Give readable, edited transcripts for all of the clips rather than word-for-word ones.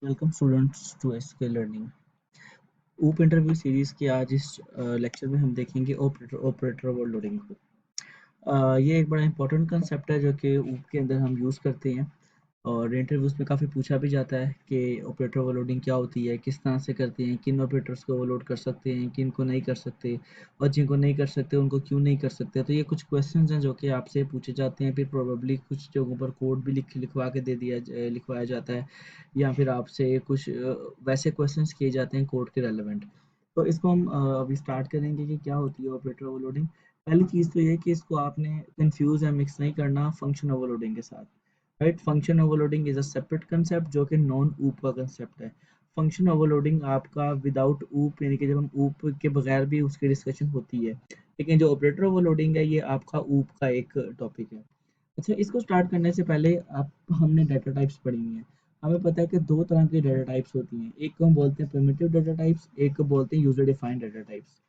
Welcome students to SK learning. ऊप interview series के आज इस लेक्चर में हम देखेंगे ऑपरेटर ओवरलोडिंग को। ये एक बड़ा इंपॉर्टेंट कंसेप्ट है जो कि ऊप के अंदर हम यूज़ करते हैं और इंटरव्यूज़ में काफ़ी पूछा भी जाता है कि ऑपरेटर ओवरलोडिंग क्या होती है, किस तरह से करते हैं, किन ऑपरेटर्स को ओवरलोड कर सकते हैं, किन को नहीं कर सकते और जिनको नहीं कर सकते उनको क्यों नहीं कर सकते। तो ये कुछ क्वेश्चंस हैं जो कि आपसे पूछे जाते हैं, फिर प्रोबेबली कुछ जगहों पर कोड भी लिखवा के लिखवाया जाता है या फिर आपसे कुछ वैसे क्वेश्चंस किए जाते हैं कोड के रेलेवेंट। तो इसको हम अभी स्टार्ट करेंगे कि क्या होती है ऑपरेटर ओवरलोडिंग। पहली चीज़ तो ये है कि इसको आपने कंफ्यूज या मिक्स नहीं करना फंक्शन ओवरलोडिंग के साथ। Right, function overloading is a separate concept जो कि नॉन ऊप का कंसेप्ट है। फंक्शन ओवरलोडिंग आपका विदाउट ऊप यानी कि जब हम ऊप के बगैर भी उसकी डिस्कशन होती है, लेकिन जो ऑपरेटर ओवरलोडिंग है ये आपका ऊप का एक टॉपिक है। अच्छा, इसको स्टार्ट करने से पहले आप हमने डाटा टाइप्स पढ़ी हुई हैं। हमें पता है कि दो तरह की डाटा टाइप्स होती हैं, एक को हम बोलते हैं प्रिमिटिव डाटा टाइप्स, एक को बोलते हैं यूजर डिफाइंड डाटा टाइप्स।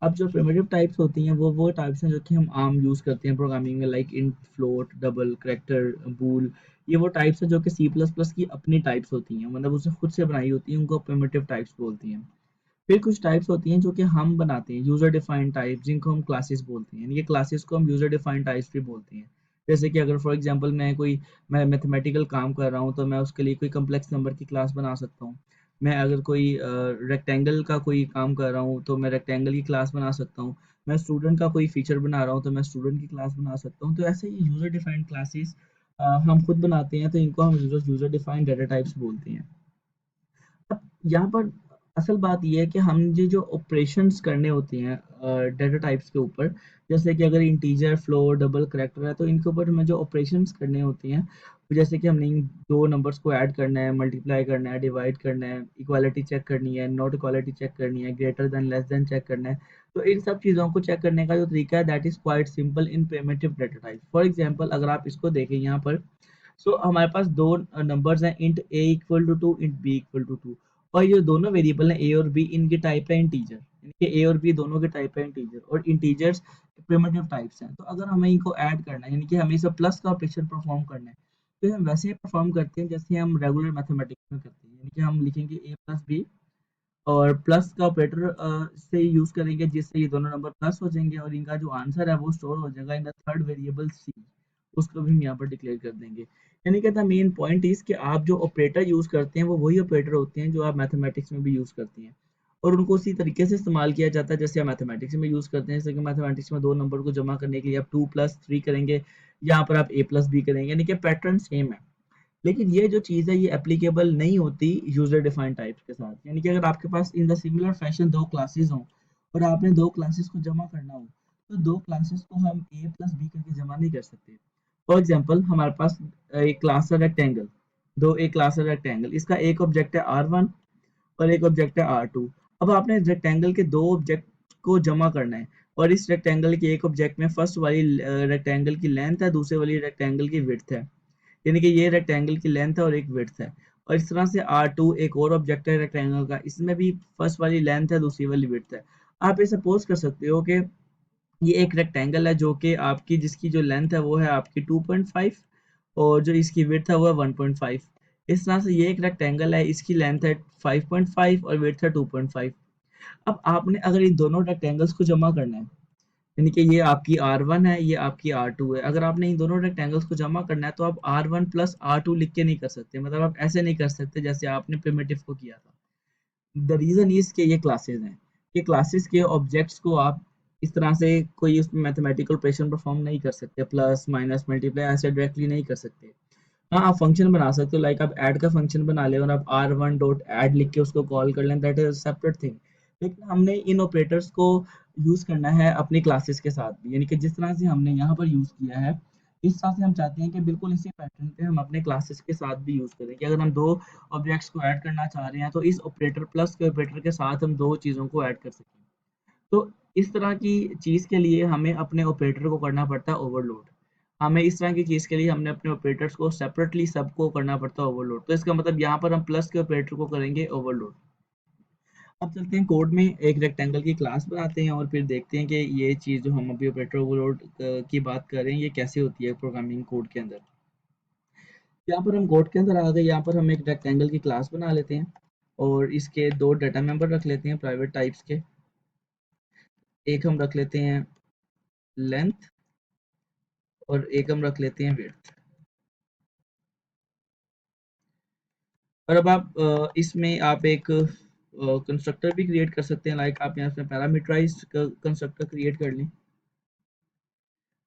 अब जो प्रिमिटिव टाइप्स होती हैं वो टाइप्स हैं जो कि हम आम यूज़ करते हैं प्रोग्रामिंग में, like int, float, double, character, bool. ये वो टाइप्स हैं जो कि सी प्लस प्लस की अपनी टाइप्स होती हैं, मतलब उसने खुद से बनाई होती हैं, उनको प्रिमिटिव टाइप्स बोलती हैं। फिर कुछ टाइप्स होती हैं जो कि हम बनाते हैं, यूजर डिफाइंड टाइप्स, जिनको हम क्लासेस बोलते हैं। ये क्लासेस को हम यूजर डिफाइंड टाइप्स भी बोलते हैं। जैसे कि अगर फॉर एग्जांपल मैं मैथमेटिकल काम कर रहा हूँ तो मैं उसके लिए कोई कम्प्लेक्स नंबर की क्लास बना सकता हूँ। मैं अगर कोई रेक्टेंगल का कोई काम कर रहा हूँ तो मैं रेक्टेंगल की क्लास बना सकता हूँ। मैं स्टूडेंट का कोई फीचर बना रहा हूँ तो मैं स्टूडेंट की क्लास बना सकता हूँ। तो ऐसे ही यूजर डिफाइंड क्लासेस हम खुद बनाते हैं, तो इनको हम यूजर डिफाइंड डाटा टाइप्स बोलते हैं। अब यहाँ पर असल बात ये है कि हम ये जो ऑपरेशंस करने होते हैं डाटा टाइप्स के ऊपर, जैसे कि अगर इंटीजर, फ्लोट, डबल, करैक्टर है तो इनके ऊपर हमें जो ऑपरेशंस करने होते हैं, जैसे कि हमने इन दो नंबर्स को ऐड करना है, मल्टीप्लाई करना है, डिवाइड करना है, इक्वालिटी चेक करनी है, नॉट इक्वालिटी चेक करनी है, greater than less than check करना है। तो इन सब चीज़ों को चेक करने का जो तरीका है that is quite simple in primitive data type. For example अगर आप इसको देखें यहाँ पर, सो हमारे पास दो नंबर्स हैं, int a equal to 2, int b equal to 2। और ये दोनों वेरिएबल हैं ए और बी, इनकी टाइप है इंटीजर, यानी कि ए और बी दोनों के टाइप है इंटीजर, और इंटीजर्स प्रिमिटिव टाइप्स हैं। तो अगर हमें इनको ऐड करना है यानी कि हमें इसे प्लस का ऑपरेशन परफॉर्म करना है, तो हम वैसे ही परफॉर्म करते हैं जैसे हम रेगुलर मैथमेटिक्स में करते हैं, यानी कि हम लिखेंगे ए प्लस बी और प्लस का ऑपरेटर से यूज करेंगे जिससे ये दोनों नंबर प्लस हो जाएंगे और इनका जो आंसर है वो स्टोर हो जाएगा in the third variable c. उसको भी हम यहाँ पर डिक्लेयर कर देंगे। यानी कि द मेन पॉइंट इज कि आप जो ऑपरेटर यूज करते हैं वो वही ऑपरेटर होते हैं जो आप मैथमेटिक्स में भी यूज करते हैं, और उनको उसी तरीके से इस्तेमाल किया जाता है जैसे हम मैथमेटिक्स में यूज करते हैं। जैसे कि मैथमेटिक्स में दो नंबर को जमा करने के लिए आप 2+3 करेंगे, यहाँ पर आप a+b करेंगे, यानी कि पैटर्न सेम है। लेकिन ये जो चीज़ है ये एप्लीकेबल नहीं होती यूजर डिफाइंड टाइप्स के साथ। यानी कि अगर आपके पास इन द सिमिलर फैशन दो क्लासेस हों और आपने दो क्लासेस को जमा करना हो, तो दो क्लासेस को हम a+b करके जमा नहीं कर सकते। फॉर एग्जांपल हमारे पास एक क्लास है रेक्टेंगल, दो एक क्लास है रेक्टेंगल, इसका एक ऑब्जेक्ट है r1 और एक ऑब्जेक्ट है R2। अब आपने रेक्टेंगल के दो ऑब्जेक्ट को जमा करना है, और इस रेक्टेंगल के एक ऑब्जेक्ट में फर्स्ट वाली रेक्टेंगल की लेंथ है, दूसरे वाली रेक्टेंगल की विड्थ है, यानी कि ये रेक्टेंगल की लेंथ है और एक विड्थ है। और इस तरह से R2 एक और ऑब्जेक्ट है रेक्टेंगल का, इसमें भी फर्स्ट वाली लेंथ है, दूसरी वाली विड्थ है। आप ये सपोज कर सकते हो कि ये एक रेक्टेंगल है जो कि आपकी जिसकी जो लेंथ है वो है आपकी 2.5 और जो इसकी विड्थ है वो है 1.5। इस तरह से ये एक रेक्टेंगल है, इसकी लेंथ है 5.5 और विड्थ है 2.5। अब आपने अगर इन दोनों रेक्टेंगल्स को जमा करना है, यानी कि ये आपकी R1 है, ये आपकी R2 है, अगर आपने इन दोनों रेक्टेंगल्स को जमा करना है तो आप R1 प्लस R2 लिख के नहीं कर सकते, मतलब आप ऐसे नहीं कर सकते जैसे आपने प्रिमिटिव को किया था। द रीजन इज के ये क्लासेस हैं, ये क्लासेस के ऑब्जेक्ट्स को आप इस तरह से कोई उसमें मैथमेटिकल ऑपरेशन परफॉर्म नहीं कर सकते, प्लस माइनस मल्टीप्लाई ऐसे डायरेक्टली नहीं कर सकते। हाँ, आप फंक्शन बना सकते हो, लाइक आप ऐड का फंक्शन बना ले और आप R1 डॉट ऐड लिख के उसको कॉल कर लें, दैट इज सेपरेट थिंग। लेकिन हमने इन ऑपरेटर्स को यूज करना है अपनी क्लासेस के साथ भी, यानी कि जिस तरह से हमने यहाँ पर यूज किया है इस तरह से हम चाहते हैं कि बिल्कुल इसी पैटर्न पे हम अपने क्लासेस के साथ भी यूज करें, कि अगर हम दो ऑब्जेक्ट्स को ऐड करना चाह रहे हैं तो इस ऑपरेटर प्लस के ऑपरेटर के साथ हम दो चीज़ों को ऐड कर सकें। तो इस तरह की चीज़ के लिए हमें अपने ऑपरेटर को करना पड़ता है ओवरलोड। हमें इस तरह की चीज़ के लिए हमने अपने ऑपरेटर्स को सेपरेटली सबको करना पड़ता है ओवरलोड। तो इसका मतलब यहाँ पर हम प्लस के ऑपरेटर को करेंगे ओवरलोड। अब चलते हैं कोड में, एक रेक्टेंगल की क्लास बनाते हैं और फिर देखते हैं कि ये चीज़ जो हम अभी ऑपरेटर ओवरलोड की बात कर रहे हैं ये कैसे होती है प्रोग्रामिंग कोड के अंदर। यहाँ पर हम कोड के अंदर आ गए। यहाँ पर हम एक रेक्टेंगल की क्लास बना लेते हैं और इसके दो डाटा मेंबर रख लेते हैं प्राइवेट टाइप्स के। एक हम रख लेते हैं लेंथ और एक हम रख लेते हैं विड्थ। और अब आप इसमें आप एक कंस्ट्रक्टर भी क्रिएट कर सकते हैं। लाइक आप यहाँ से पैरामीटराइज्ड कंस्ट्रक्टर क्रिएट कर लें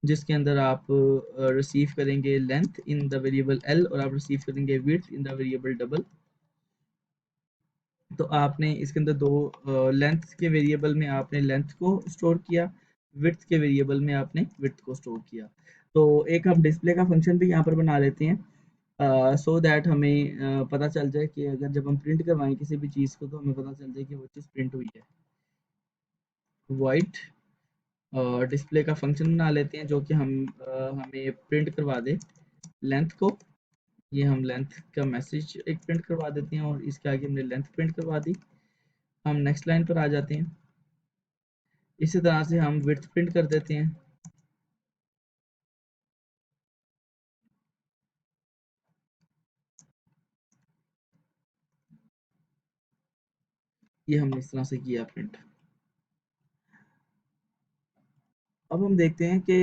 जिसके अंदर आप रिसीव करेंगे length in the variable L और आप रिसीव करेंगे width in the variable double. तो आपने इसके अंदर दो लेंथ के वेरिएबल में आपने लेंथ को स्टोर किया, विड्थ के वेरिएबल में आपने विड्थ को स्टोर किया। तो एक हम डिस्प्ले का फंक्शन भी यहाँ पर बना लेते हैं सो दैट हमें पता चल जाए कि अगर जब हम प्रिंट करवाएं किसी भी चीज़ को तो हमें पता चल जाए कि वो चीज़ प्रिंट हुई है। वाइट डिस्प्ले का फंक्शन बना लेते हैं जो कि हमें प्रिंट करवा दे लेंथ को। ये हम लेंथ का मैसेज एक प्रिंट करवा देते हैं और इसके आगे हमने लेंथ प्रिंट करवा दी। हम नेक्स्ट लाइन पर आ जाते हैं। इसी तरह से हम विड्थ प्रिंट कर देते हैं। ये हमने इस तरह से किया प्रिंट। अब हम देखते हैं कि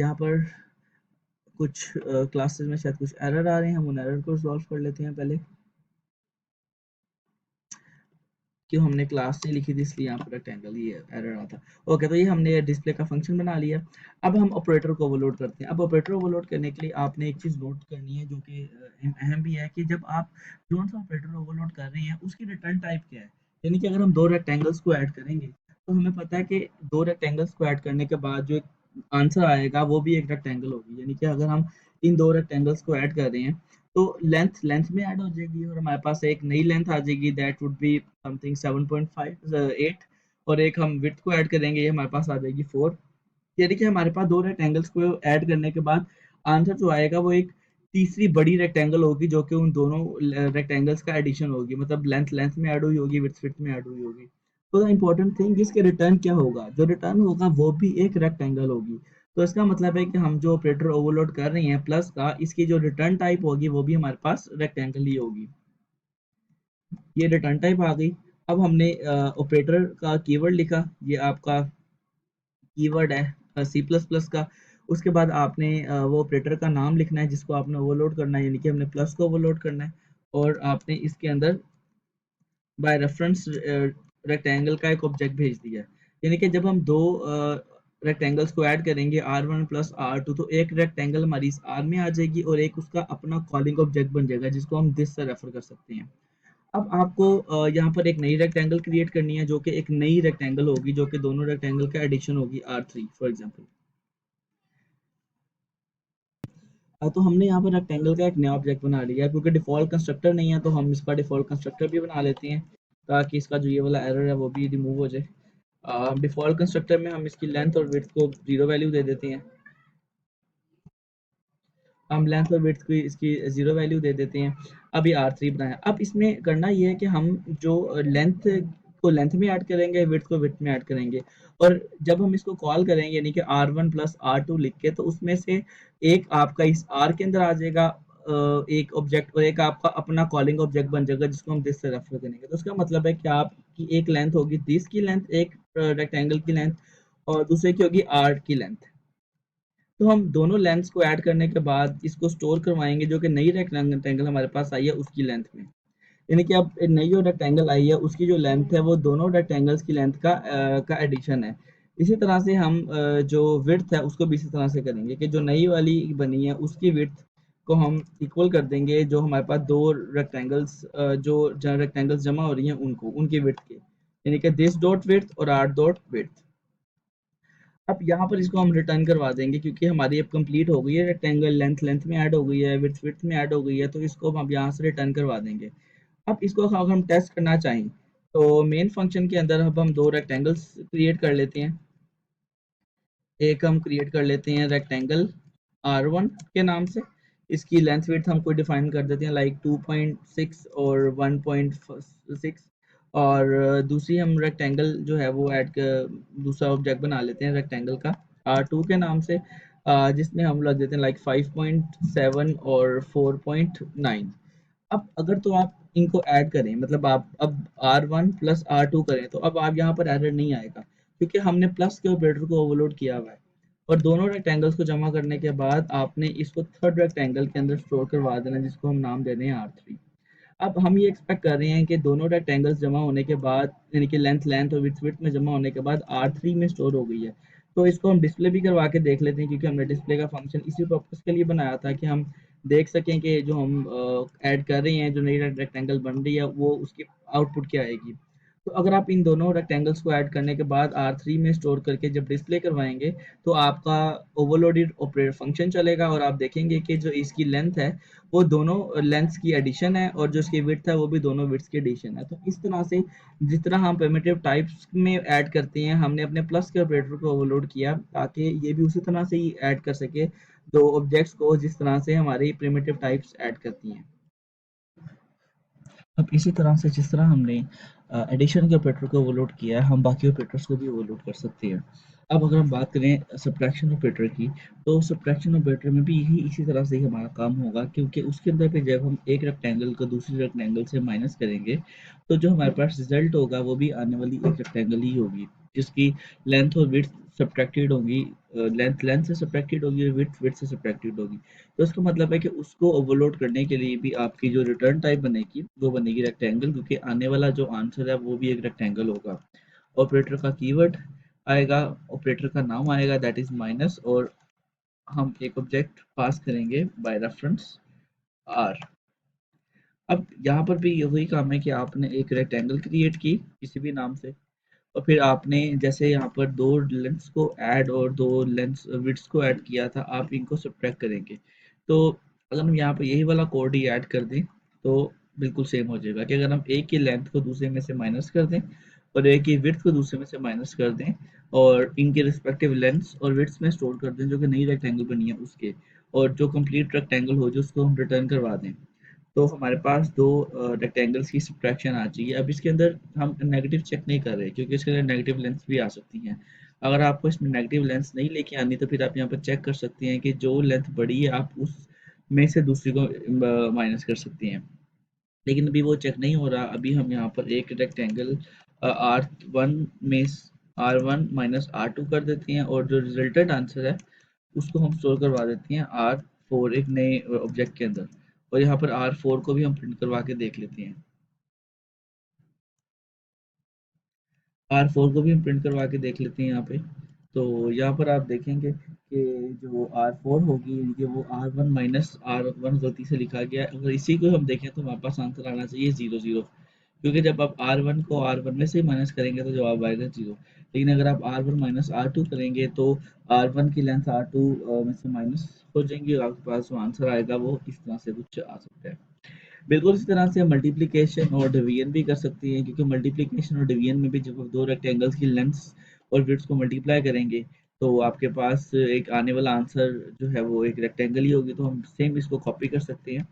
यहाँ पर कुछ क्लासेस में शायद कुछ एरर आ रहे हैं। हम उन एरर को सॉल्व कर लेते हैं पहले। क्यों हमने क्लास नहीं लिखी थी इसलिए यहाँ पर रेक्टेंगल ये एरर आता। ओके, तो ये हमने डिस्प्ले का फंक्शन बना लिया। अब हम ऑपरेटर को ओवरलोड करते हैं। अब ऑपरेटर ओवरलोड करने के लिए आपने एक चीज़ नोट करनी है जो कि अहम भी है कि जब आप जो सा ऑपरेटर ओवरलोड कर रहे हैं उसकी रिटर्न टाइप क्या है। यानी कि अगर हम दो रेक्टेंगल्स को ऐड करेंगे तो हमें पता है कि दो रेक्टेंगल्स को ऐड करने के बाद जो आंसर आएगा वो भी एक रेक्टेंगल होगी। यानी कि अगर हम इन दो रेक्टेंगल्स को ऐड कर रहे हैं तो लेंथ लेंथ में ऐड हो जाएगी और हमारे पास एक नई लेंथ आ जाएगी दैट वुड बी समथिंग 7.58 और एक हम विड्थ को ऐड करेंगे ये हमारे पास आ जाएगी 4। यानी कि हमारे पास दो रेक्टेंगल्स को ऐड करने के बाद आंसर जो आएगा वो एक तीसरी बड़ी रेक्टेंगल होगी जो कि उन दोनों रेक्टेंगल्स का एडिशन होगी। मतलब लेंथ लेंथ में ऐड हुई होगी, विड्थ विड्थ में ऐड हुई होगी। तो द इम्पोर्टेंट थिंग इसके रिटर्न क्या होगा, जो रिटर्न होगा वो भी एक रेक्टेंगल होगी। तो इसका मतलब है कि हम जो ऑपरेटर ओवरलोड कर रहे हैं प्लस का, इसकी जो रिटर्न टाइप होगी वो भी हमारे पास रेक्टेंगल ही होगी। ये रिटर्न टाइप आ गई। अब हमने ऑपरेटर का कीवर्ड लिखा, ये आपका कीवर्ड है सी प्लस प्लस का। उसके बाद आपने वो ऑपरेटर का नाम लिखना है जिसको आपने ओवरलोड करना है। यानी कि हमने प्लस को ओवरलोड करना है और आपने इसके अंदर बाय रेफरेंस रेक्टेंगल का एक ऑब्जेक्ट भेज दिया है। यानी कि जब हम दो रेक्टेंगल्स को ऐड करेंगे R1 प्लस R2 तो एक रेक्टेंगल हमारी इस R में आ जाएगी और एक उसका अपना कॉलिंग ऑब्जेक्ट बन जाएगा जिसको हम दिस से रेफर कर सकते हैं। अब आपको यहाँ पर एक नई रेक्टेंगल क्रिएट करनी है जो कि एक नई रेक्टेंगल होगी जो कि दोनों रेक्टेंगल का एडिशन होगी R3 फॉर एग्जांपल। तो हमने यहाँ पर रेक्टेंगल का एक नया ऑब्जेक्ट बना लिया है। क्योंकि डिफॉल्ट कंस्ट्रक्टर नहीं है तो हम इसका डिफॉल्ट कंस्ट्रक्टर भी बना लेते हैं ताकि इसका जो ये वाला एरर है वो भी रिमूव हो जाए। डिफॉल्ट कंस्ट्रक्टर में हम इसकी लेंथ और विड्थ को 0 वैल्यू दे देते हैं। हम लेंथ और विड्थ की इसकी 0 वैल्यू दे देते हैं। अब ये R3 बनाया। अब इसमें करना ये है कि हम जो लेंथ को लेंथ में ऐड करेंगे, विड्थ को विड्थ में ऐड करेंगे। और जब हम इसको कॉल करेंगे यानी कि R1 प्लस R2 लिख के तो उसमें से एक आपका इस R के अंदर आ जाएगा एक ऑब्जेक्ट और एक आपका अपना कॉलिंग ऑब्जेक्ट बन जाएगा जिसको हम दिस से रेफर करेंगे। तो उसका मतलब है कि आपकी एक लेंथ होगी दिस की लेंथ, एक रेक्टेंगल की लेंथ और दूसरे की होगी R की लेंथ। तो हम दोनों लेंथ्स को ऐड करने के बाद इसको स्टोर करवाएंगे जो कि नई रेक्टेंगल हमारे पास आई है उसकी लेंथ में। यानी कि अब नई जो रेक्टेंगल आई है उसकी जो लेंथ है वो दोनों रेक्टेंगल्स की लेंथ का एडिशन है। इसी तरह से हम जो विड्थ है उसको भी इसी तरह से करेंगे कि जो नई वाली बनी है उसकी विड्थ को हम इक्वल कर देंगे जो हमारे पास दो रेक्टेंगल्स जो रेक्टेंगल्स जमा हो रही हैं उनको उनकी विड्थ के। यानी कि दिस डॉट विड्थ और आर डॉट विड्थ। अब यहाँ पर इसको हम रिटर्न करवा देंगे क्योंकि हमारी अब कंप्लीट हो गई है। रेक्टेंगल लेंथ लेंथ में ऐड हो गई है, विड्थ विड्थ में ऐड हो गई है, तो इसको हम अब यहाँ से रिटर्न करवा देंगे। अब इसको अगर हम टेस्ट करना चाहें तो मेन फंक्शन के अंदर अब हम दो रेक्टेंगल्स क्रिएट कर लेते हैं। एक हम क्रिएट कर लेते हैं रेक्टेंगल R1 के नाम से। इसकी लेंथ विड्थ हम कोई डिफाइन कर देते हैं लाइक 2.6 और 1.6। और दूसरी हम रेक्टेंगल जो है वो ऐड कर दूसरा ऑब्जेक्ट बना लेते हैं रेक्टेंगल का R2 के नाम से। जिसमें हम लग देते हैं लाइक 5.7 और 4.9। अब अगर तो आप इनको ऐड करें, मतलब आप अब R1 + R2 करें, तो अब आप यहाँ पर एरर नहीं आएगा, क्योंकि हमने प्लस के ऑपरेटर को ओवरलोड किया हुआ है। और दोनों रेक्टेंगल्स को जमा करने के बाद आपने इसको थर्ड रेक्टेंगल के अंदर स्टोर करवा देना, जिसको हम नाम दे रहे हैं R3। अब हम ये एक्सपेक्ट कर रहे हैं कि दोनों रेक्टेंगल्स जमा होने के बाद, यानी कि लेंथ लेंथ और विड्थ विड्थ में जमा होने के बाद R3 में स्टोर हो गई है। तो इसको हम डिस्प्ले भी करवा के देख लेते हैं, क्योंकि हमने डिस्प्ले का फंक्शन इसी पर्पज़ के लिए बनाया था कि हम देख सकें कि जो हम ऐड कर रहे हैं, जो नई रेक्टेंगल बन रही है, वो उसकी आउटपुट क्या आएगी। तो अगर आप इन दोनों रेक्टेंगल्स को ऐड करने के बाद R3 में स्टोर करके जब डिस्प्ले करवाएंगे, तो आपका ओवरलोडेड ऑपरेटर फंक्शन चलेगा और आप देखेंगे कि जो इसकी लेंथ है वो दोनों लेंथ्स की एडिशन है, और जो इसकी विड्थ है वो भी दोनों विड्थ्स की एडिशन है। तो इस तरह से जिस तरह हम प्रिमिटिव टाइप्स में ऐड करते हैं, हमने अपने प्लस के ऑपरेटर को ओवरलोड किया ताकि ये भी उसी तरह से ही ऐड कर सके दो ऑब्जेक्ट्स को, जिस तरह से हमारी प्रिमिटिव टाइप्स ऐड करती हैं। अब इसी तरह से जिस तरह हमने एडिशन के ऑपरेटर को ओवरलोड किया है, हम बाकी ऑपरेटर्स को भी ओवरलोड कर सकते हैं। अब अगर हम बात करें सब्ट्रैक्शन ऑपरेटर की, तो सब्ट्रैक्शन ऑपरेटर में भी यही इसी तरह से ही हमारा काम होगा, क्योंकि उसके अंदर पे जब हम एक रेक्टेंगल को दूसरी रेक्टेंगल से माइनस करेंगे, तो जो हमारे पास रिजल्ट होगा वो भी आने वाली एक रेक्टेंगल ही होगी, जिसकी लेंथ और विड्थ सब्ट्रैक्टेड होगी। लेंथ लेंथ से सब्ट्रैक्टेड होगी और विड्थ विड्थ से सब्ट्रैक्टेड होगी। तो इसका मतलब है कि उसको ओवरलोड करने के लिए भी आपकी जो रिटर्न टाइप बनेगी वो बनेगी रेक्टेंगल, क्योंकि आने वाला जो आंसर है वो भी एक रेक्टेंगल होगा। ऑपरेटर का कीवर्ड आएगा, ऑपरेटर का नाम आएगा, दैट इज माइनस, और हम एक ऑब्जेक्ट पास करेंगे बाय रेफरेंस आर। अब यहाँ पर भी यही काम है कि आपने एक रेक्टेंगल क्रिएट की किसी भी नाम से, और फिर आपने जैसे यहाँ पर दो लेंथ्स को ऐड और दो लेंथ्स विड्थ्स को ऐड किया था, आप इनको सब्ट्रैक्ट करेंगे। तो अगर हम यहाँ पर यही वाला कोड ही ऐड कर दें, तो बिल्कुल सेम हो जाएगा कि अगर हम एक की लेंथ को दूसरे में से माइनस कर दें और एक की विड्थ को दूसरे में से माइनस कर दें, और इनके रिस्पेक्टिव लेंथ्स और विड्थ्स में स्टोर कर दें जो कि नई रेक्टेंगल बनी है उसके, और जो कंप्लीट रेक्टेंगल हो जो उसको हम रिटर्न करवा दें, तो हमारे पास दो रेक्टेंगल्स की सब्ट्रैक्शन आ जाएगी। अब इसके अंदर हम नेगेटिव चेक नहीं कर रहे, क्योंकि इसके अंदर नेगेटिव लेंस भी आ सकती हैं। अगर आपको इसमें नेगेटिव लेंस नहीं लेके आनी, तो फिर आप यहाँ पर चेक कर सकते हैं कि जो लेंथ बड़ी है आप उस में से दूसरी को माइनस कर सकते हैं। लेकिन अभी वो चेक नहीं हो रहा। अभी हम यहाँ पर एक रेक्टेंगल R1 में R1 - R2 कर देते हैं, और जो रिजल्टेंट आंसर है उसको हम स्टोर करवा देते हैं R4 एक नए ऑब्जेक्ट के अंदर, और यहाँ पर R4 को भी हम प्रिंट करवा के देख लेते हैं। R4 को भी हम प्रिंट करवा के देख लेते हैं यहाँ पे। तो यहाँ पर आप देखेंगे कि जो R4 होगी, ये वो R1 - R1 गलती से लिखा गया है। अगर इसी को हम देखें तो हमारे पास आंसर आना चाहिए 0 0, क्योंकि जब आप R1 को R1 में से माइनस करेंगे तो जवाब आएगा 0। लेकिन अगर आप R1 - R2 करेंगे तो R1 की लेंथ R2 में से माइनस हो जाएंगी, और आपके पास जो आंसर आएगा वो इस तरह से कुछ आ सकता है। बिल्कुल इसी तरह से हम मल्टीप्लिकेशन और डिवीजन भी कर सकते हैं, क्योंकि मल्टीप्लिकेशन और डिवीजन में भी जब आप दो रेक्टेंगल्स की लेंथ्स और विड्थ्स को मल्टीप्लाई करेंगे, तो आपके पास एक आने वाला आंसर जो है वो एक रेक्टेंगल ही होगी। तो हम सेम इसको कॉपी कर सकते हैं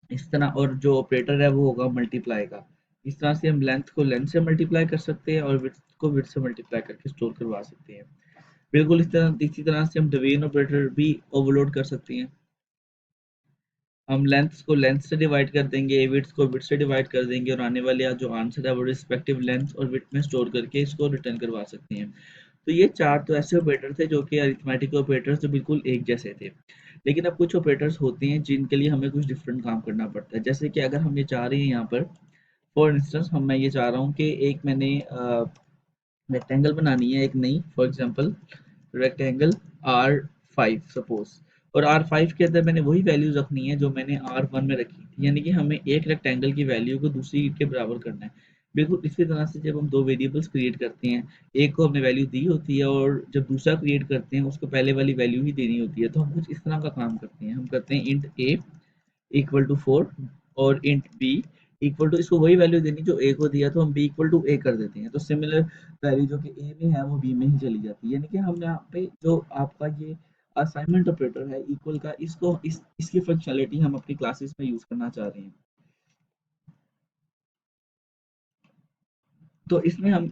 इस तरह, और जो ऑपरेटर है वो होगा मल्टीप्लाई का। इस तरह से हम लेंथ को लेंथ से मल्टीप्लाई कर सकते हैं और विड्थ को विड्थ से मल्टीप्लाई करके स्टोर करवा सकते हैं। बिल्कुल इसी तरह से हम डिवीजन ऑपरेटर भी ओवरलोड कर सकते हैं। हम लेंथ को लेंथ से डिवाइड कर देंगे, विड्थ को विड्थ से डिवाइड कर देंगे, और आने वाले जो आंसर है वो रिस्पेक्टिव लेंथ और विड्थ में स्टोर करके इसको रिटर्न करवा सकते हैं। तो ये चार तो ऐसे ऑपरेटर थे जो कि अरिथमेटिक ऑपरेटर्स जो बिल्कुल एक जैसे थे। लेकिन अब कुछ ऑपरेटर्स होते हैं जिनके लिए हमें कुछ डिफरेंट काम करना पड़ता है। जैसे कि अगर हम ये चाह रहे हैं यहाँ पर, फॉर इंस्टेंस मैं ये चाह रहा हूँ कि एक मैंने रेक्टेंगल बनानी है एक नई, for example rectangle R5 suppose, और R5 के अंदर मैंने वही वैल्यूज रखनी है जो मैंने R1 में रखी थी, यानी कि हमें एक रेक्टेंगल की वैल्यू को दूसरी के बराबर करना है। बिल्कुल इसी तरह से जब हम दो वेरिएबल्स क्रिएट करते हैं, एक को हमने वैल्यू दी होती है और जब दूसरा क्रिएट करते हैं उसको पहले वाली वैल्यू ही देनी होती है। तो हम कुछ इस तरह का काम करते हैं, हम करते हैं इंट a इक्वल टू 4, और इंट बी इक्वल टू, इसको वही वैल्यू देनी जो ए को दिया, तो हम बी इक्वल टू ए कर देते हैं। तो सिमिलर वैल्यू जो कि ए में है वो बी में ही चली जाती है। यानी कि हम यहाँ पे जो आपका ये असाइनमेंट ऑपरेटर है इक्वल का, इसको इसकी फंक्शनलिटी हम अपनी क्लासेस में यूज करना चाह रहे हैं। तो इसमें हम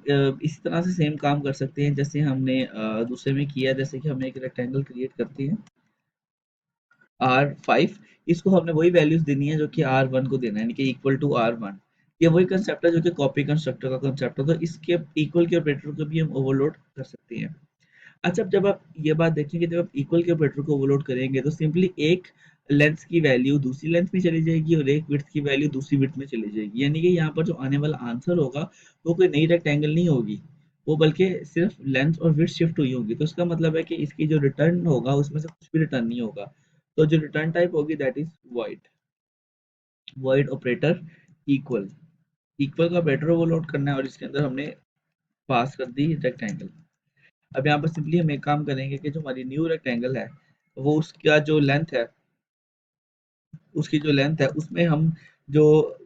इसी तरह से सेम काम कर सकते हैं जैसे हमने दूसरे में किया, जैसे कि हमने एक रेक्टेंगल क्रिएट करते हैं R5, इसको हमने वही वैल्यूज देनी है जो कि R1 को देना है, यानी कि इक्वल टू R1। ये वही कंसेप्ट है जो कि कॉपी कंस्ट्रक्टर का कंसेप्ट है, तो इसके इक्वल के ऑपरेटर को भी हम ओवरलोड कर सकते हैं। अच्छा, जब आप ये बात देखेंगे, जब आप इक्वल के ऑपरेटर को ओवरलोड करेंगे तो सिंपली एक लेंथ की वैल्यू दूसरी लेंथ में चली जाएगी और एक विड्थ की वैल्यू दूसरी विड्थ में चली जाएगी, यानी कि यहाँ पर जो आने वाला आंसर होगा वो कोई नई रेक्टेंगल नहीं होगी, वो बल्कि सिर्फ लेंथ और विड्थ शिफ्ट हुई होगी। तो इसका मतलब है कि इसकी जो रिटर्न होगा उसमें से कुछ भी रिटर्न नहीं होगा। तो जो रिटर्न टाइप होगी that is void, void operator equal. Equal का ऑपरेटर ओवरलोड करना है और इसके अंदर हमने पास कर दी रेक्टेंगल। अब यहाँ पर सिंपली हम एक काम करेंगे कि जो हमारी न्यू रेक्टेंगल है वो उसका जो लेंथ है, उसकी जो लेंथ है उसमें हम जो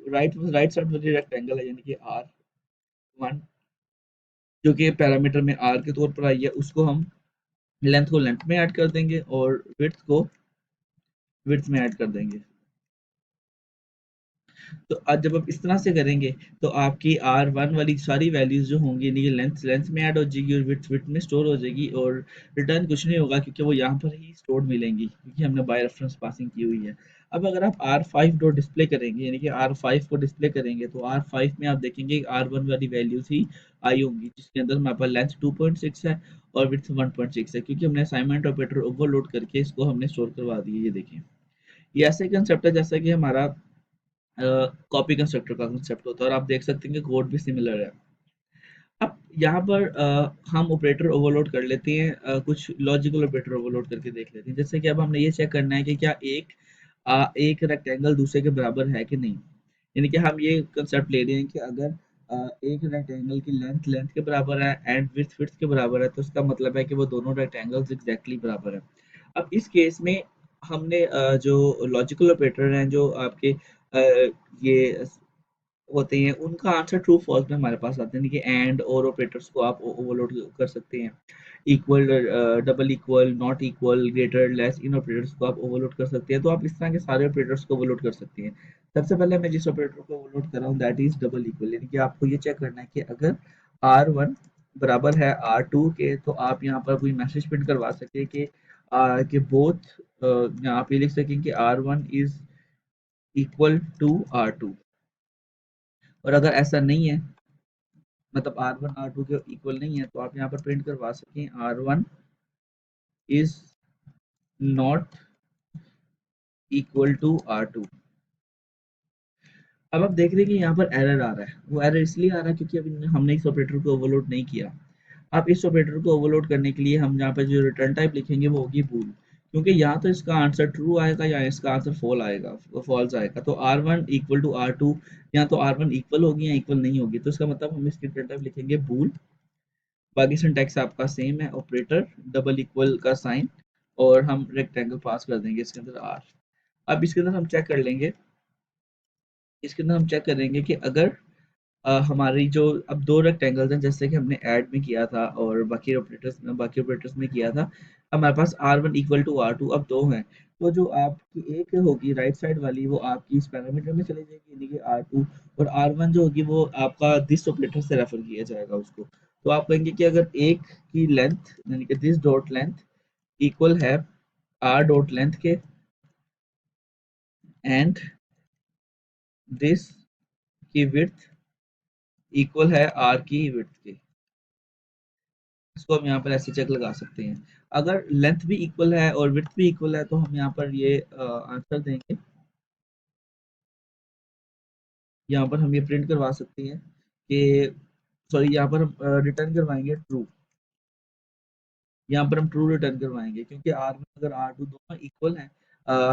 राइट साइड वाली रेक्टेंगल है यानी कि R1, जो कि पैरामीटर में R के तौर पर आई है, उसको हम लेंथ को लेंथ में ऐड कर देंगे और विड्थ को विड्थ में ऐड कर देंगे। तो आज जब आप इस तरह से करेंगे तो आपकी R1 वाली सारी वैल्यूज जो होंगी यानी कि लेंथ लेंथ में ऐड हो जाएगी और विड्थ विड्थ में स्टोर हो जाएगी, और रिटर्न कुछ नहीं होगा क्योंकि वो यहाँ पर ही स्टोर मिलेंगी क्योंकि हमने बाय रेफरेंस पासिंग की हुई है। अब अगर आप R5 डॉट डिस्प्ले करेंगे यानी कि R5 को डिस्प्ले करेंगे तो R5 में आप देखेंगे R1 वाली वैल्यूज ही आई होंगी जिसके अंदर हमारे पास लेंथ 2.6 है और विड्थ 1.6 है, क्योंकि हमने असाइनमेंट ऑपरेटर ओवरलोड करके इसको हमने स्टोर करवा दिया। ये देखें, ये ऐसे कंसेप्ट है जैसा कि हमारा कॉपी कंस्ट्रक्टर का कंसेप्ट होता है और आप देख सकते हैं कि कोड भी सिमिलर है। अब यहाँ पर हम ऑपरेटर ओवरलोड कर लेते हैं, कुछ लॉजिकल ऑपरेटर ओवरलोड करके देख लेते हैं। जैसे कि अब हमने ये चेक करना है कि क्या एक रेक्टेंगल दूसरे के बराबर है कि नहीं, यानी कि हम ये कंसेप्ट ले रहे हैं कि अगर एक रेक्टेंगल की लेंथ लेंथ के बराबर है एंड विड्थ विड्थ के बराबर है तो इसका मतलब है कि वो दोनों रेक्टेंगल्स एग्जैक्टली बराबर है। अब इस केस में हमने जो लॉजिकल ऑपरेटर हैं जो आपके ये होते हैं उनका आंसर ट्रू फॉल्स में हमारे पास आते हैं, यानी कि एंड और ऑपरेटर्स को आप ओवरलोड कर सकते हैं। Equal, double equal, not equal, greater, less, in operators को आप ओवरलोड कर सकते हैं। तो आप इस तरह के सारे ऑपरेटर्स को ओवरलोड कर सकते हैं। सबसे पहले मैं जिस ऑपरेटर को ओवरलोड कर रहा हूँ दैट इज डबल इक्वल, यानी कि आपको ये चेक करना है कि अगर R1 बराबर है R2 के तो आप यहाँ पर कोई मैसेज प्रिंट करवा सके कि बोथ, यहाँ पे लिख सकें कि R1 is equal to R2। और अगर ऐसा नहीं है, मतलब R1 R2 के इक्वल नहीं है, तो आप यहाँ पर प्रिंट करवा सकें R1 is not equal to R2। अब आप देख रहे हैं कि यहाँ पर एरर आ रहा है, वो एरर इसलिए आ रहा है क्योंकि अभी हमने इस ऑपरेटर को ओवरलोड नहीं किया। अब इस ऑपरेटर को ओवरलोड करने के लिए हम यहाँ पर जो रिटर्न टाइप लिखेंगे वो होगी बूल, क्योंकि यहाँ तो इसका आंसर ट्रू आएगा या इसका आंसर फॉल आएगा, फॉल्स आएगा। तो R1 इक्वल टू R2, यहाँ तो R1 इक्वल होगी या इक्वल नहीं होगी, तो इसका मतलब हम इसकी रिटर्न टाइप लिखेंगे बूल। बाकी सिंटैक्स आपका सेम है, ऑपरेटर, डबल इक्वल का साइन, और हम रेक्टेंगल पास कर देंगे इसके अंदर R। अब इसके अंदर हम चेक कर लेंगे, इसके अंदर हम चेक करेंगे कि अगर हमारी जो अब दो रेक्टेंगल्स हैं जैसे कि हमने ऐड में किया था और बाकी ऑपरेटर्स में किया था, हमारे पास R1 इक्वल टू R2 अब दो हैं। तो जो आपकी एक होगी राइट साइड वाली वो आपकी इस पैरामीटर में चली जाएगी यानी कि R2, और R1 जो होगी वो आपका दिस ऑपरेटर से रेफर किया जाएगा उसको। तो आप कहेंगे कि अगर एक की लेंथ यानी कि दिस डॉट लेंथ इक्वल है R डॉट लेंथ के एंड दिस की विड्थ इक्वल है R की विड्थ के, इसको हम यहाँ पर ऐसे चेक लगा सकते हैं। अगर लेंथ भी इक्वल है और विड्थ भी इक्वल है तो हम यहाँ पर ये आंसर देंगे, यहाँ पर हम ये प्रिंट करवा सकते हैं कि सॉरी, यहाँ पर हम रिटर्न करवाएंगे ट्रू, यहाँ पर हम ट्रू रिटर्न करवाएंगे क्योंकि R1 अगर R2 दोनों इक्वल हैं,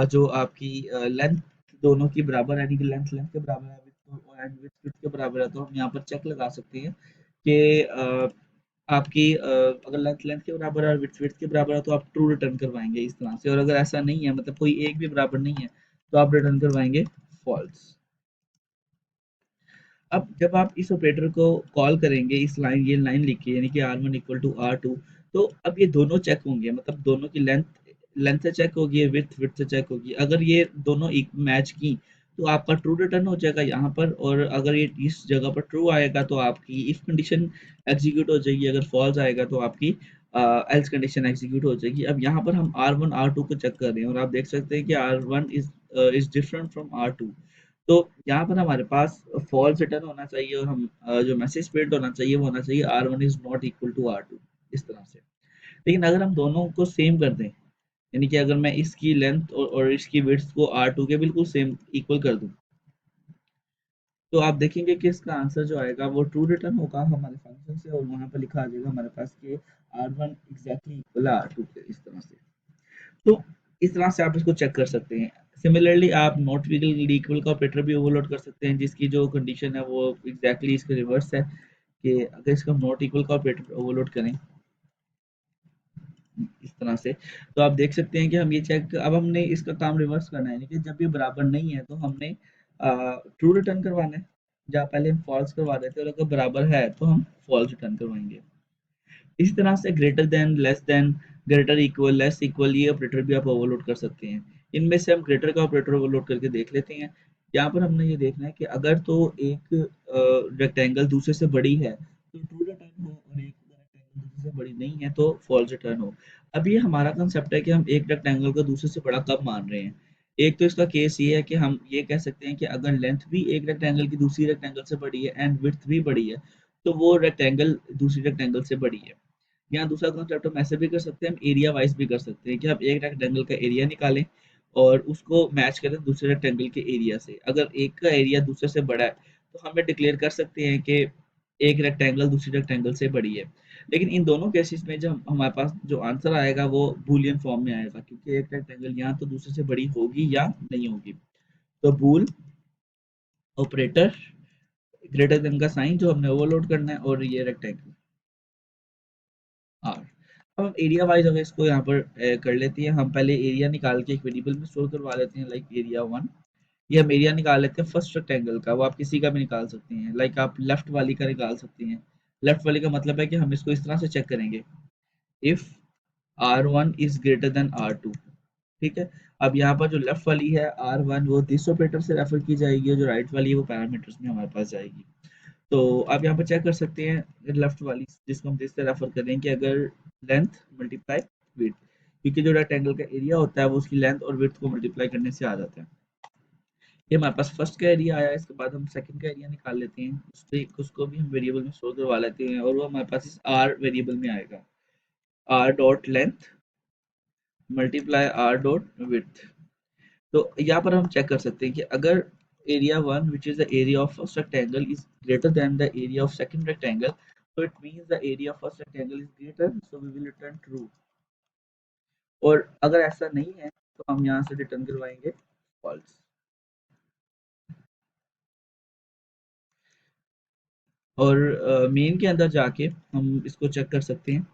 जो आपकी लेंथ दोनों की बराबर है यानी कि लेंथ लेंथ के बराबर है एंड विड्थ विड्थ के बराबर है, तो हम यहाँ पर चेक लगा सकते हैं कि आपकी अगर लेंथ लेंथ के बराबर है और विड्थ विड्थ के बराबर है तो आप ट्रू रिटर्न करवाएंगे इस तरह से, और अगर ऐसा नहीं है मतलब कोई एक भी बराबर नहीं है तो आप रिटर्न करवाएंगे फॉल्स। अब जब आप इस ऑपरेटर को कॉल करेंगे, इस लाइन ये लाइन लिखिए यानी कि R1 इक्वल टू R2, तो अब ये दोनों चेक होंगे, मतलब दोनों की लेंथ लेंथ से चेक होगी, विड्थ विड्थ से चेक होगी। अगर ये दोनों मैच की तो आपका ट्रू रिटर्न हो जाएगा यहाँ पर, और अगर ये इस जगह पर ट्रू आएगा तो आपकी इफ कंडीशन एग्जीक्यूट हो जाएगी, अगर फॉल्स आएगा तो आपकी एल्स कंडीशन एग्जीक्यूट हो जाएगी। अब यहाँ पर हम R1 R2 को चेक कर रहे हैं और आप देख सकते हैं कि R1 is different from R2। तो यहाँ पर हमारे पास फॉल्स रिटर्न होना चाहिए और हम जो मैसेज प्रिंट होना चाहिए वो होना चाहिए R1 is not equal to R2, इस तरह से। लेकिन अगर हम दोनों को सेम कर दें, यानी कि अगर मैं इसकी लेंथ और इसकी विड्थ को R2 के बिल्कुल सेम इक्वल कर दूं, तो आप देखेंगे कि इसका आंसर जो आएगा वो ट्रू रिटर्न होगा हमारे फंक्शन से, और वहां पर लिखा आ जाएगा हमारे पास कि R1 एग्जैक्टली इक्वल है R2 के, इस तरह से। तो इस तरह से आप इसको चेक कर सकते हैं। सिमिलरली आप नॉट इक्वल का ऑपरेटर भी ओवरलोड कर सकते हैं, जिसकी जो कंडीशन है वो एग्जैक्टली इसके रिवर्स है, कि अगर इसका नॉट इक्वल का ऑपरेटर ओवरलोड करें इस तरह से, तो आप देख सकते हैं कि हम ये चेक, अब हमने इसका काम रिवर्स करना है, कि जब ये बराबर नहीं है तो हमने ट्रू रिटर्न करवाना है, जहाँ पहले हम फॉल्स करवा देते हैं, और अगर बराबर है तो हम फॉल्स रिटर्न करवाएंगे। इसी तरह से greater than, less then, greater equal, less equal, ये ऑपरेटर भी आप ओवरलोड कर सकते हैं। इनमें से हम ग्रेटर का ऑपरेटर ओवरलोड करके देख लेते हैं। यहाँ पर हमने ये देखना है कि अगर तो एक रेक्टेंगल दूसरे से बड़ी है तो ट्रू रिटर्न हो, और एक रेक्टेंगल दूसरे से बड़ी नहीं है तो फॉल्स रिटर्न हो। अब ये हमारा कंसेप्ट है कि हम एक रेक्टेंगल को दूसरे से बड़ा कब मान रहे हैं। एक तो इसका केस ये है कि हम ये कह सकते हैं कि अगर लेंथ भी एक रेक्टेंगल की दूसरी रेक्टेंगल से बड़ी है एंड विड्थ भी बड़ी है, तो वो रेक्टेंगल दूसरी रेक्टेंगल से बड़ी है। यहाँ दूसरा कॉन्सेप्ट हम ऐसे भी कर सकते हैं, हम एरिया वाइज भी कर सकते हैं, कि आप एक रेक्टेंगल का एरिया निकालें और उसको मैच करें दूसरे रेक्टेंगल के एरिया से। अगर एक का एरिया दूसरे से बड़ा है तो हमें डिक्लेयर कर सकते हैं कि एक रेक्टेंगल दूसरी रेक्टेंगल से बड़ी है। लेकिन इन दोनों केसेस में जब हमारे पास जो आंसर आएगा वो बूलियन फॉर्म में आएगा, क्योंकि एक रेक्टेंगल यहाँ तो दूसरे से बड़ी होगी या नहीं होगी। तो बूल ऑपरेटर, ग्रेटर देन का साइन जो हमने ओवरलोड करना है, और ये रेक्टेंगल आर। अब हम एरिया वाइज अगर इसको यहाँ पर कर लेते हैं, हम पहले एरिया निकाल के एक वेरिएबल में स्टोर करवा लेते हैं, लाइक एरिया 1। ये हम एरिया निकाल लेते हैं फर्स्ट रेक्टेंगल का, वो आप किसी का भी निकाल सकते हैं, लाइक आप लेफ्ट वाली का निकाल सकते हैं। लेफ्ट वाली का मतलब है कि हम इसको इस तरह से चेक करेंगे, if R1 is greater than R2। ठीक है। अब यहाँ पर जो लेफ्ट वाली है R1 वो दिस ऑपरेटर से रेफर की जाएगी, और जो राइट वाली है वो पैरामीटर्स में हमारे पास जाएगी। तो आप यहाँ पर चेक कर सकते हैं लेफ्ट वाली जिसको हम जिससे रेफर कर रहे हैं, कि अगर लेंथ मल्टीप्लाई विड्थ, क्योंकि जो रेक्टेंगल का एरिया होता है वो उसकी लेंथ और विड्थ को मल्टीप्लाई करने से आ जाता है। ये हमारे पास फर्स्ट का एरिया आया, इसके बाद हम सेकंड का एरिया निकाल लेते हैं, उसको भी हम वेरिएबल में स्टोर करवा लेते हैं, और वो हमारे पास इस आर वेरिएबल में आएगा, R dot length multiply R dot width. तो यहाँ पर हम चेक कर सकते हैं कि अगर area 1 which is the area of first rectangle is greater than the area of second rectangle, so it means the area of first rectangle is greater, so we will return true। और अगर ऐसा नहीं है तो हम यहाँ से return करवाएंगे false। और मेन के अंदर जाके हम इसको चेक कर सकते हैं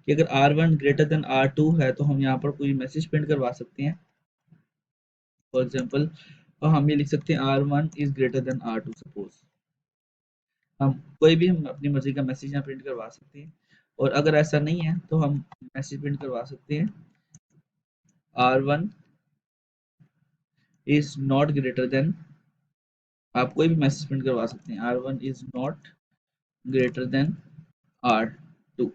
कि अगर R1 ग्रेटर देन R2 है तो हम यहाँ पर कोई मैसेज प्रिंट करवा सकते हैं। फॉर एग्जाम्पल हम ये लिख सकते हैं R1 is greater than R2, suppose. हम कोई भी हम अपनी मर्जी का मैसेज यहाँ प्रिंट करवा सकते हैं। और अगर ऐसा नहीं है तो हम मैसेज प्रिंट करवा सकते हैं R1 is not greater than, आप कोई भी मैसेज प्रिंट करवा सकते हैं R1 is not greater than R2।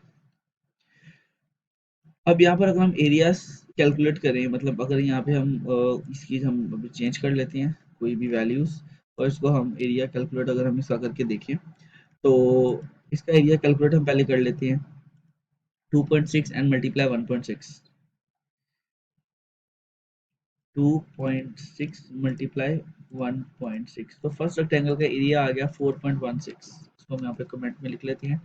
अब यहाँ पर अगर हम एरियाज कैलकुलेट करें, मतलब अगर यहाँ पे हम इसकी हम चेंज कर लेते हैं कोई भी वैल्यूज, और इसको हम एरिया कैलकुलेट अगर हम इसका करके देखें, तो इसका एरिया कैलकुलेट हम पहले कर लेते हैं 2.6 एंड मल्टीप्लाई 1.6। 2.6 मल्टीप्लाई 1.6, तो फर्स्ट रेक्टेंगल का एरिया आ गया 4.16। इसको हम यहाँ पे कमेंट में लिख लेते हैं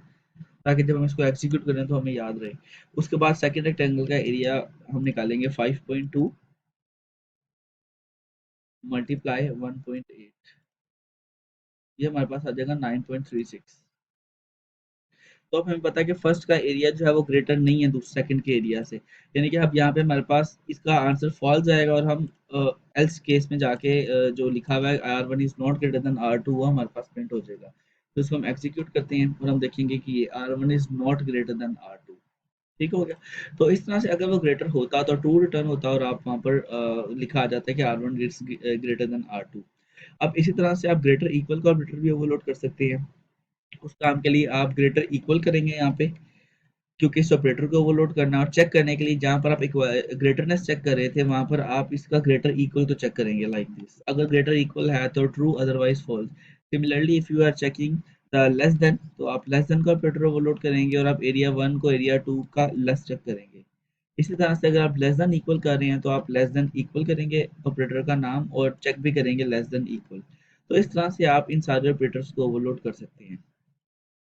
ताकि जब हम इसको एग्जीक्यूट करें तो हमें याद रहे। उसके बाद सेकंड रेक्टेंगल का एरिया हम निकालेंगे 5.2 मल्टीप्लाई 1.8, ये हमारे पास आ जाएगा 9.36। तो अब हमें पता है कि फर्स्ट का एरिया जो है वो ग्रेटर नहीं है दूसरे सेकंड के एरिया से, यानी कि अब यहाँ पे हमारे पास इसका आंसर फॉल्स जाएगा, और हम एल्स केस में जाके जो लिखा हुआ है R1 is not greater than R2 वो हमारे पास प्रिंट हो जाएगा। तो इसको हम एग्जीक्यूट करते हैं और हम देखेंगे कि ये R1 is not greater than R2। ठीक हो गया। तो इस तरह से अगर वो ग्रेटर होता तो ट्रू रिटर्न होता और आप वहाँ पर लिखा आ जाता है कि R1 is greater than R2। अब इसी तरह से आप ग्रेटर इक्वल का ऑपरेटर भी ओवरलोड कर सकते हैं। उस काम के लिए आप ग्रेटर इक्वल करेंगे यहाँ पे, क्योंकि इस ऑपरेटर को ओवरलोड करना और चेक करने के लिए जहाँ पर आप एक ग्रेटरनेस चेक कर रहे थे वहां पर आप इसका ग्रेटर इक्वल तो चेक करेंगे लाइक दिस। अगर ग्रेटर इक्वल है तो true, otherwise false. Similarly if you are checking the less than, तो आप लेस देन का ऑपरेटर ओवरलोड करेंगे और आप एरिया 1 को एरिया 2 का लेस चेक करेंगे। इसी तरह से अगर आप लेस देन इक्वल कर रहे हैं तो आप लेस देन इक्वल करेंगे ऑपरेटर का नाम और चेक भी करेंगे लेस देन इक्वल। तो इस तरह से आप इन सारे ऑपरेटर्स को ओवरलोड कर सकते हैं।